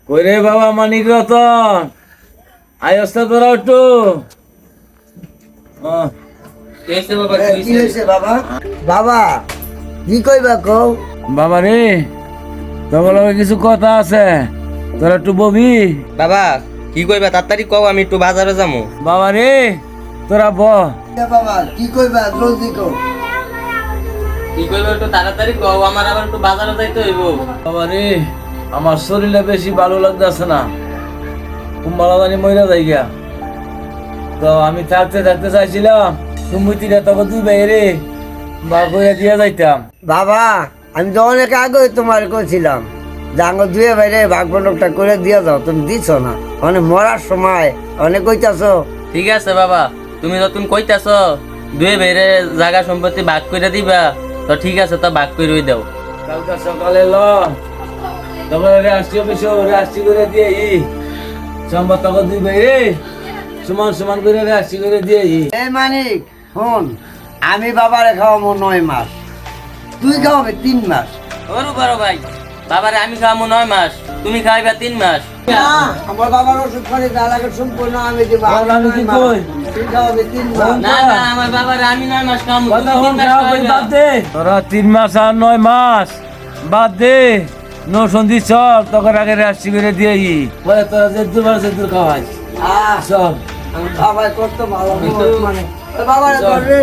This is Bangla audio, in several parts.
কইরে বাবা মানিক রতন আয়স্তা তোরা একটু কি হয়েছে বাবা? বাবা কি কইবা কও? বাবা রে তোমার লগে কিছু কথা আছে, তোরা একটু ববি। বাবা কি কইবা তাড়াতাড়ি কও, আমি একটু বাজারে যাবো। বাবা রে তোরা ব বাবা কি কইবা জলদি কও। কি কইবা একটু তাড়াতাড়ি কও, আমার আবার একটু বাজারে যাইতে হইব। বাবা রে আমার শরীরে বেশি ভালো লাগতেছে না, কুম্বালা জানি মইরা যাই গিয়া। তো আমি থাকতে থাকতে চাইছিলাম তুমি তিরা তখন দুই বাইরে বা কইরা দিয়া যাইতাম। বাবা আমি তো অনেক আগে তোমার কইছিলাম যে আঙ্গ দুয়ে বাইরে ভাগ বন্টনটা করে দিয়া যাও, তুমি দিছ না। অনেক মরার সময় অনেক কইতাছ। ঠিক আছে বাবা, তুমি যখন কইতাছ দুই ভাইরে জায়গা সম্পত্তি ভাগ করে দিবা, তো ঠিক আছে, তো ভাগ করে দাও। কালকে সকালে ল তখন রাষ্ট্রীয় অফিসে রাষ্ট্রী করে দিয়ে সম্পদ তখন দুই বাইরে সমান সমান করে রাষ্ট্রী করে দিয়ে এই মানিক শোন, আমি বাবারে খাওয়াবো 9 মাস, তুই খাওয়াবে 3 মাস। ওরু বড় ভাই, বাবারে আমি খাওয়াবো 9 মাস, তুমি খাইবা 3 মাস। আমার বাবার ওষুধ পানি যা লাগে সম্পূর্ণ আমি দেবো। আমি কি কই? তুই খাওয়াবে 3 মাস। না না, আমার বাবারে আমি 9 মাস খাওয়াবো, কথা তুমি হন 3 মাস খাওয়াইবা। বাদ দে, তোরা 3 মাস আর 9 মাস বাদ দে, নসন্দি চল তখন আগে রাষ্ট্রী করে দিয়ে বলে তোরা যে দুবার যে দূর খাওয়াই চল। আমি বাবাই করতে ভালো মানে বাবারে ধর রে,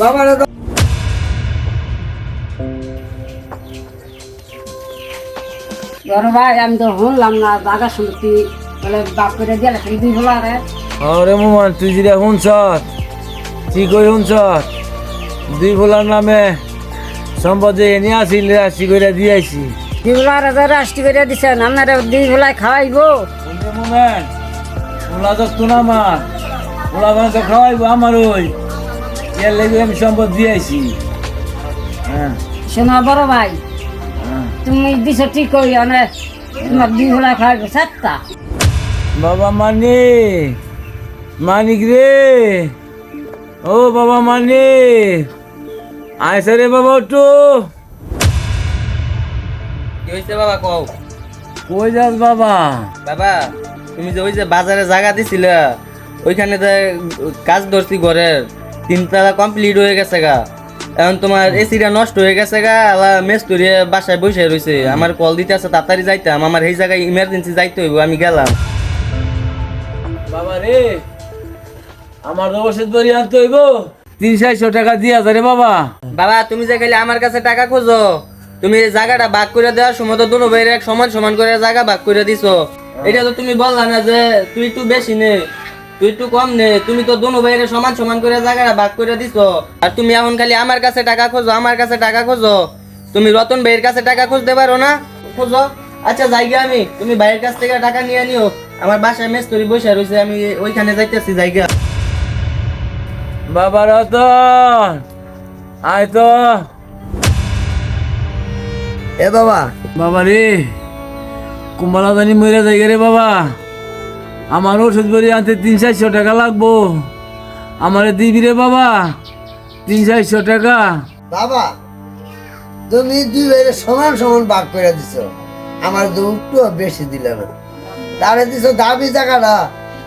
বাবারে ধর। বড় ভাই আমি তো শুনলাম না জায়গা সম্পত্তি বলে বাপ করে দিয়ে লেখা দুই বলা রে। আরে মোমান তুই যেটা শুনছ ঠিক করে শুনছ, দুই ভোলার নামে সম্পদে এনে আসিল রাষ্ট্রী করে দিয়ে আইছি। দুই বলা রে রাষ্ট্রী করে দিছেন, আপনারা দুই বলাই খাওয়াইবো। মোমেন ওলা যত না আমার ওলা তো খাওয়াইবো আমার ওই এর লেগে আমি সম্পদ দিয়ে আইছি। হ্যাঁ শোনো বড় ভাই, হ্যাঁ। তুমি দিছ ঠিক করি মানে তোমার দুই বলাই খাওয়াইবো 7টা। বাবা মানিক, মানিক রে, ও বাবা মানিক আইসা রে বাবা একটু। কি হইছে বাবা কও? কই যাস বাবা? বাবা তুমি যে ওই যে বাজারে জায়গা দিছিলা, ওইখানে যে কাজ ধরছি ঘরের 3 তলা কমপ্লিট হয়ে গেছে গা। এখন তোমার এসিটা নষ্ট হয়ে গেছে গা, মেস্তুরি বাসায় বসে রয়েছে। আমার কল দিতে আছে তাড়াতাড়ি যাইতাম, আমার এই জায়গায় ইমার্জেন্সি যাইতে হইব, আমি গেলাম। বাবা রে আমার ওষুধ বড়ি আনতে হইব 300 টাকা দিয়া রে বাবা। বাবা তুমি যে খালি আমার কাছে টাকা খোঁজো, তুমি এই জায়গাটা ভাগ করে দেওয়ার সময় তো দুনো ভাইয়ের এক সমান সমান করে জায়গা ভাগ করে দিছো। এটা তো তুমি বললা না যে তুই একটু বেশি নে তুই একটু কম নে, তুমি তো দুনো ভাইয়ের সমান সমান করে জায়গাটা ভাগ করে দিছো। আর তুমি এখন খালি আমার কাছে টাকা খোঁজো, আমার কাছে টাকা খোঁজো। তুমি রতন ভাইয়ের কাছে টাকা খুঁজতে পারো না? খোঁজো। আচ্ছা জায়গা আমি, তুমি ভাইয়ের কাছ থেকে টাকা নিয়ে নিও। আমার বাসায় মেস্তরি বসে রয়েছে, আমি ওইখানে যাইতেছি জায়গা। বাবা রতন আয় তো। এ বাবা বাবা রে কুম্বালা জানি মরে যাই রে বাবা, আমার ওষুধ বড়ি আনতে 300-400 টাকা লাগবো, আমারে দিবি রে বাবা 300-400 টাকা। বাবা তুমি দুই ভাইরে সমান সমান ভাগ করে দিছো, আমার তো একটু বেশি দিলে না। তারে দিছো দাবি জায়গাটা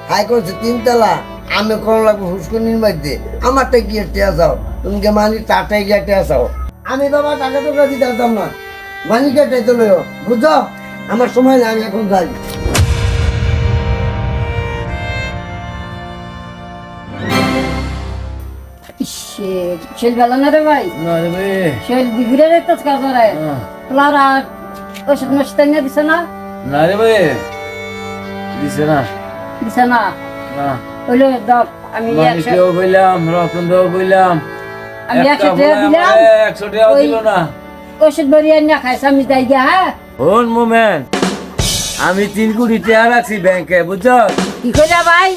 হাই করছে 3 তলা, আমি কোন লাগবো হুস্কুনির মধ্যে আমারটা গিয়ে টেয়া যাও, তুমি কে মানি টাটাই গিয়ে টেয়া যাও। আমি বাবা টাকা টুকা দিতে পারতাম না, মানি কেটে তো লইও, বুঝছো? আমার সময় নেই, আমি এখন যাই। শেল বেলা না রে ভাই, না রে ভাই শেল ঘুরে দেখতে কাজ করে প্লারা ওষুধ মস্তাই না দিছে না? না রে ভাই দিছে না। দিছে না না হইলো দক আমি মানিকেও বললাম রতনকেও বললাম, আমি একটা 100 টাকা বলে দিলাম, আমারে 100 টাকাও ওই- দিল না। ওষুধ বড়ি না খাইছে আমি যাই গিয়া। হ্যাঁ হন মোমেন আমি 3 কোটি টাকা রাখছি ব্যাংকে, বুঝছো? কি কইলা ভাই,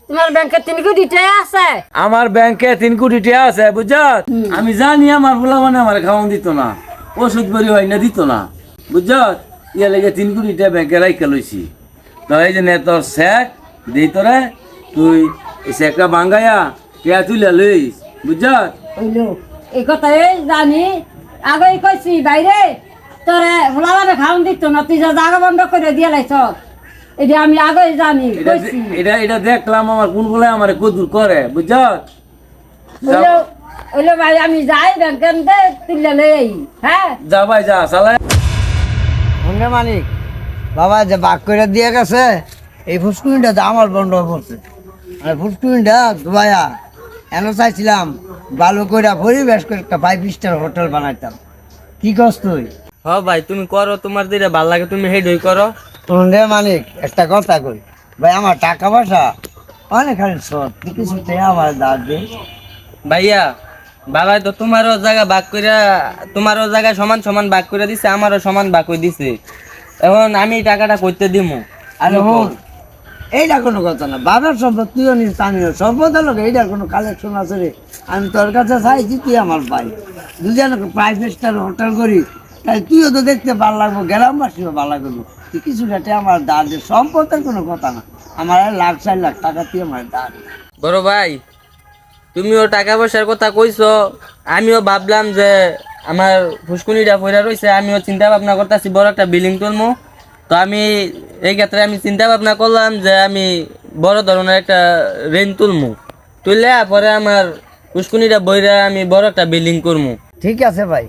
তোমার ব্যাংকে 3 কোটি টাকা আছে? আমার ব্যাংকে 3 কোটি টাকা আছে, বুঝছো? আমি জানি আমার বলা মানে আমার খাওয়ান দিত না, ওষুধ বড়ি হয় না দিত না, বুঝছো? ইয়া লেগে 3 কোটি টাকা ব্যাংকে রাইখা লইছি। তো এই যে নে তোর চেক দিই তোরে, তুই এই চেকটা ভাঙ্গাইয়া টাকা তুলে লইস, বুঝছো? হইলো এই কথাই জানি, আগেই কইছি বাইরে তোরে ভোলাবারে খাওন দিত না, তুই যা জাগা বন্ধ করে দিয়ে লাইছ এটা আমি আগে জানি এটা কইছি এটা এটা দেখলাম আমার কোন বলে আমার কদুর করে বুঝছ ওইলো ভাই আমি যাই ব্যাংকের দে তুলে লই হ্যাঁ যা ভাই যা চালাই সঙ্গে মালিক বাবা যে বাক করে দিয়ে গেছে এই ফুসকুনিটা তো আমার বন্ধ পড়ছে আর ফুসকুনিটা দুবাইয়া এনে চাইছিলাম ভালো করে পরিবেশ করে একটা 5 স্টার হোটেল বানাইতাম কি কস তুই হ ভাই তুমি করো, তোমার যেটা ভালো লাগে তুমি হেডই করো। রে মালিক একটা কথা কই ভাই আমার টাকা পয়সা অনেক খালি সব কিছু আমার দাঁত দে ভাইয়া বাবা তো তোমারও জায়গা ভাগ করে, তোমারও জায়গায় সমান সমান ভাগ করে দিছে, আমারও সমান ভাগ করে দিছে। এখন আমি টাকাটা করতে দিমু। আরে হন এইটা কোনো কথা না বাবার সম্পদ তুইও নিস আমিও সম্পদ লোক এইটার কোনো কালেকশন আছে রে আমি তোর কাছে চাইছি তুই আমার ভাই দুজনে প্রাইভেট স্টার হোটেল করি তাই তুইও তো দেখতে ভালো লাগবো গ্রামবাসীও ভালো লাগবো তুই কিছুটাতে আমার দাঁত দে সম্পদের কোনো কথা না আমার 1,00,000 টাকা তুই আমার দাঁত বড় ভাই তুমিও টাকা পয়সার কথা কইছো, আমিও ভাবলাম যে আমার ফুসকুনিটা পড়ে রয়েছে, আমিও চিন্তা ভাবনা করতেছি বড় একটা বিল্ডিং তুলমু। তো আমি এই ক্ষেত্রে আমি চিন্তা ভাবনা করলাম যে আমি বড় ধরনের একটা রেন্ট তুলমু, তুললে পরে আমার ফুসকুনিটা বইরা আমি বড় একটা বিল্ডিং করমু। ঠিক আছে ভাই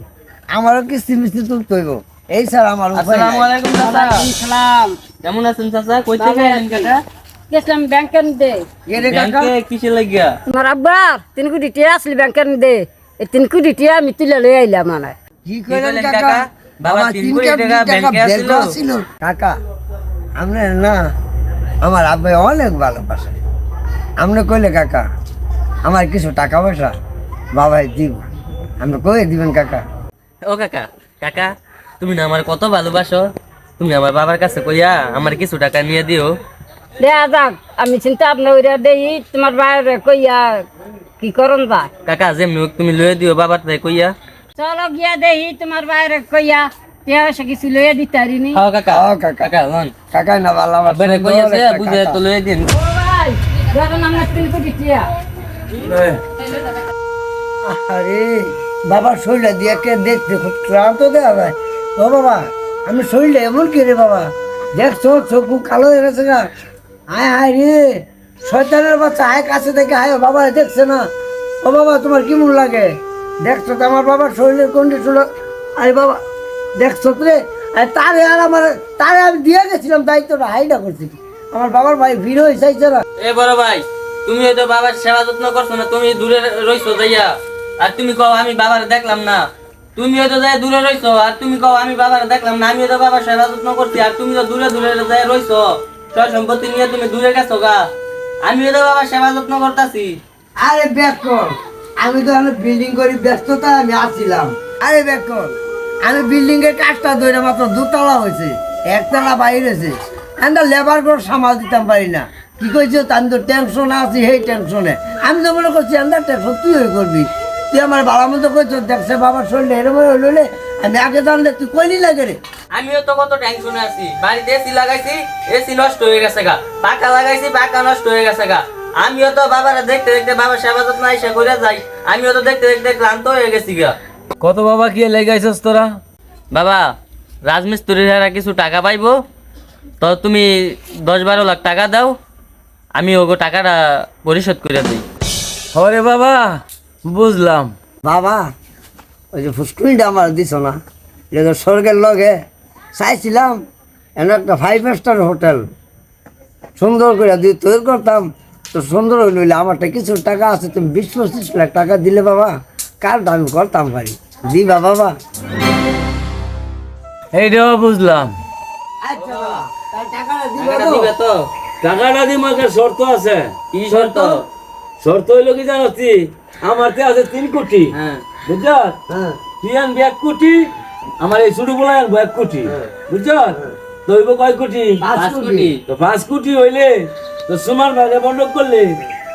আমারও কিস্তি মিস্তি তুলতে হইব এই স্যার আমার উপায় নাই। আসসালামু আলাইকুম চাচা। সালাম কেমন আছেন চাচা? কই থেকে এলেন কাকা? গেছিলাম ব্যাংকের দে কে রে কাকা? ব্যাংকে কিসে লাগিয়া? তোমার আব্বার 3 কোটি টাকা আসলে ব্যাংকের দে এই 3 কোটি টাকা আমি তুলে লই আইলাম মানে কি কইলেন বললেন কাকা? কাকা? বাবা বাবা 3 3 কোটি কোটি টাকা টাকা ব্যাংকে ব্যাংকে আসিল। আসিল। কাকা আমরা না আমার আব্বা অনেক ভালোবাসে আমরা কইলে কাকা আমার কিছু টাকা পয়সা বাবাই দিব আমরা কই দিবেন কাকা ও কাকা, কাকা তুমি না আমার কত ভালোবাসো, তুমি আমার বাবার কাছে কইয়া আমার কিছু টাকা নিয়ে দিও। দেয়া যাক আমি চিন্তা ভাবনা কইরা দেই তোমার বাইরে কইয়া কি করন যা কাকা যেমনি হোক তুমি লয়ে দিও বাবার তাই কইয়া। চলো গিয়া দেই তোমার বাইরে কইয়া পেয়াসা কিছু লইয়া দিতে পারিনি হ্যাঁ কাকা, ও কাকা কাকা লন কাকা না ভালোবাসে বেরে কইয়াছে বুঝে তো লয়ে দিন। ও ভাই যখন আমরা 3 কোটি টাকা আরে বাবা শরীরটা দিয়ে কে দেখতে খুব ক্লান্ত দেওয়া যায় ও বাবা আমি শরীরটা এমন কি রে বাবা দেখছো চোখ মুখ কালো হয়ে গেছে গা আয় হায় রে শয়তানের বাচ্চা আয় কাছে থেকে আয় বাবা দেখছে না ও বাবা তোমার কেমন লাগে দেখছো তো আমার বাবার শরীরের কন্ডিশন আরে বাবা দেখছো তো রে আরে তারে আর আমার তারে আমি দিয়ে গেছিলাম দায়িত্বটা হাইডা করছি আমার বাবার ভাই ভিড় হয়ে চাইছে না এ বড় ভাই তুমি হয়তো বাবার সেবা যত্ন করছো না, তুমি দূরে রইছো যাইয়া, আর তুমি কও আমি বাবার দেখলাম না। তুমি হয়তো যাই দূরে রইছো আর তুমি কও আমি বাবার দেখলাম না, আমি হয়তো বাবার সেবা যত্ন করছি আর তুমি তো দূরে দূরে যাই রইছো, সব সম্পত্তি নিয়ে তুমি দূরে গেছো গা, আমি হয়তো বাবার সেবা যত্ন করতাছি। আরে ব্যাক কর আমি তো আমি বিল্ডিং করি ব্যস্ততা আমি আসছিলাম আরে ব্যাক কর আমি বিল্ডিং এর কাজটা ধরে মাত্র 2 তলা হয়েছে 1 তলা বাইরেছে আমরা লেবার করে সামাল দিতাম পারি না কি কইছো আমি তো টেনশনে আছি সেই টেনশনে আমি তো মনে করছি আমরা টেনশন তুই হয়ে করবি তুই আমার ভালো মতো কইছো দেখছে বাবার শরীরে এরম হইলে আমি আগে জানলে তুই কইলি লাগে রে আমিও তো কত টেনশনে আছি, বাড়িতে এসি লাগাইছি এসি নষ্ট হয়ে গেছে গা, পাকা লাগাইছি পাকা নষ্ট হয়ে গেছে গা, আমিও তো বাবারা দেখতে দেখতে বাবার সেবা যত্ন আইসা করে যাই, আমিও তো দেখতে দেখতে ক্লান্ত হয়ে গেছি গা। কত বাবা কি লেগাইছস তোরা বাবা রাজমিস্ত্রিরা কিছু টাকা পাইবো, তো তুমি 10-12 লাখ টাকা দাও, আমি ওগো টাকাটা পরিশোধ করে দিই। হরে বাবা বুঝলাম বাবা ওই যে ফুসকুনিটা আমার দিছ না এটা তো স্বর্গের লগে চাইছিলাম এমন একটা 5 স্টার হোটেল সুন্দর করে যদি তৈরি করতাম তো সুন্দর হইলে আমারটা কিছু টাকা আছে তুমি 20-25 লাখ টাকা দিলে বাবা কারটা আমি করতাম পারি দিবা বাবা এইটাও বুঝলাম আচ্ছা বাবা তাই টাকাটা টাকাটা দিবে তো? টাকাটা দিমার একটা শর্ত আছে কি শর্ত? শর্ত হইলো কি জানো তুই আমার তে আছে 3 কোটি হ্যাঁ বুঝছ হ্যাঁ তুই আনবি 1 কোটি আমার এই ছোট বলা আনবো 1 কোটি বুঝছ তো হইব কয় কোটি 5 কোটি। তো 5 কোটি হইলে তো সমান ভাগে বন্ধক করলে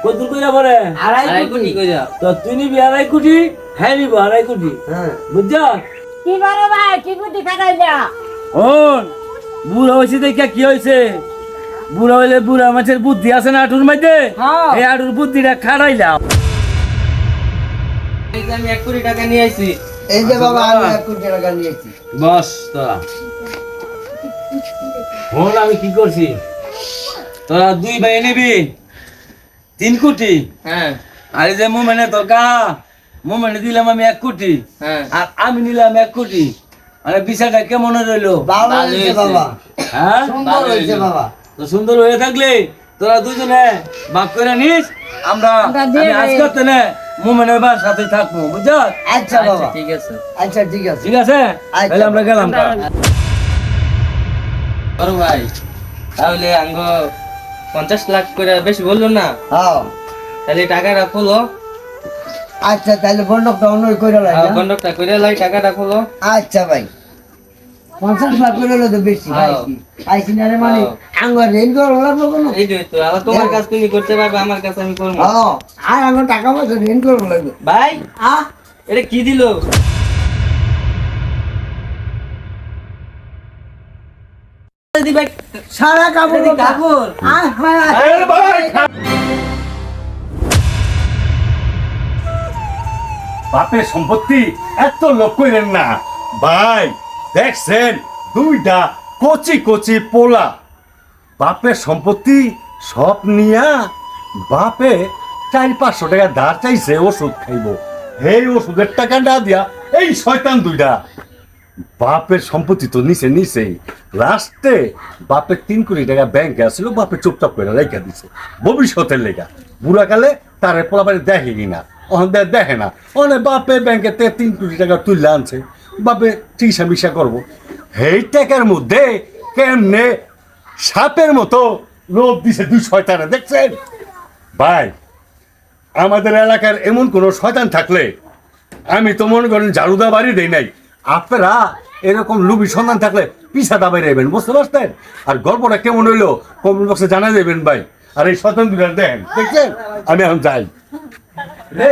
কত কইরা পরে 2.5 কোটি কইরা। তো তুই নিবি 2.5 কোটি হ্যাঁ নিবো 2.5 কোটি হ্যাঁ বুঝছ কি বড় ভাই কি বুদ্ধি খাটাইলা ওন বুড়া হয়েছে দেখে কি হয়েছে বুড়া হইলে বুড়া মাছের বুদ্ধি আছে না আটুর মধ্যে হ্যাঁ। এই আটুর বুদ্ধিটা খাড়াইলাম এই যে আমি 1 কোটি টাকা নিয়ে আইছি। এই যে বাবা আমি 1 কোটি টাকা নিয়েছি বস তোরা হন আমি কি করছি তোরা 2 ভাই নিবি 3 কোটি হ্যাঁ আর এই যে মোমেনে তোর কা মোমেনে দিলাম আমি 1 কোটি হ্যাঁ আর আমি নিলাম 1 কোটি মানে বিষয়টা কেমন রইলো ভালো হয়েছে বাবা, হ্যাঁ সুন্দর হয়েছে বাবা। তো সুন্দর হয়ে থাকলে তোরা দুজনে ভাগ করে নিস আমরা আমরা দিয়ে আমি আজ দেই। করতে না মোমেনের বার সাথে থাকবো বুঝছ আচ্ছা বাবা, ঠিক আছে আচ্ছা ঠিক আছে। ঠিক আছে আচ্ছা। তাহলে আমরা গেলাম বড় ভাই তাহলে আঙ্গ 50 লাখ করে বেশি বললো না, হ্যাঁ তাহলে টাকাটা খোলো, আচ্ছা, তাহলে বন্ধকটা অন্য করে লাই না? কন্ডাক্টটা করে লাই, টাকাটা খোলো। আচ্ছা ভাই, 50 লাখ করে হলো তো বেশি হ্যাঁ। পাইছি পাইছি না রে, মানে হ্যাঁ। আঙ্গুর রেন করে লাগলো কোনো? এই যে তো আবার তোমার কাজ তুমি করতে পারবে, আমার কাছে আমি করবো। হ্যাঁ, আর আঙ্গুর টাকা পয়সা রেন করে লাগবে। ভাই আহ, এটা কি দিল? ভাই সারা কাপড় কাপড় বাপের সম্পত্তি এত লোক কইলেন না ভাই। দেখছেন দুইটা কচি কচি পোলা, বাপের সম্পত্তি সব নিয়া বাপে 400-500 টাকা ধার চাইছে ওষুধ খাইব। এই ওষুধের টাকা না দিয়া এই শয়তান দুইটা বাপের সম্পত্তি তো নিচেই লাস্টে বাপের 3 কোটি টাকা ব্যাংকে আসছিল, বাপে চুপচাপ করে রেখে দিছে ভবিষ্যতের লেগা। বুড়াকালে তারে পোলাবারে দেখেনি না, দেখে না, অনেক বাপে ব্যাংকে 3 কোটি টাকা তুলে আনছে, বাপে চিকিৎসা মিশা করবো। এই টাকার মধ্যে কেমনে সাপের মতো লোভ দিছে দুই শয়তানে, দেখছেন ভাই? আমাদের এলাকার এমন কোন শয়তান থাকলে আমি তো মনে করেন ঝাড়ুদা বাড়ি দেই নাই, আপনারা এরকম লুবি সন্ধান থাকলে পিছা দাবাই রাখবেন, বুঝতে পারছেন? আর গল্পটা কেমন হইলো কমেন্ট বক্সে জানা দেবেন ভাই। আর এই শয়তান দুইটা দেখেন, দেখছেন? আমি এখন যাই রে।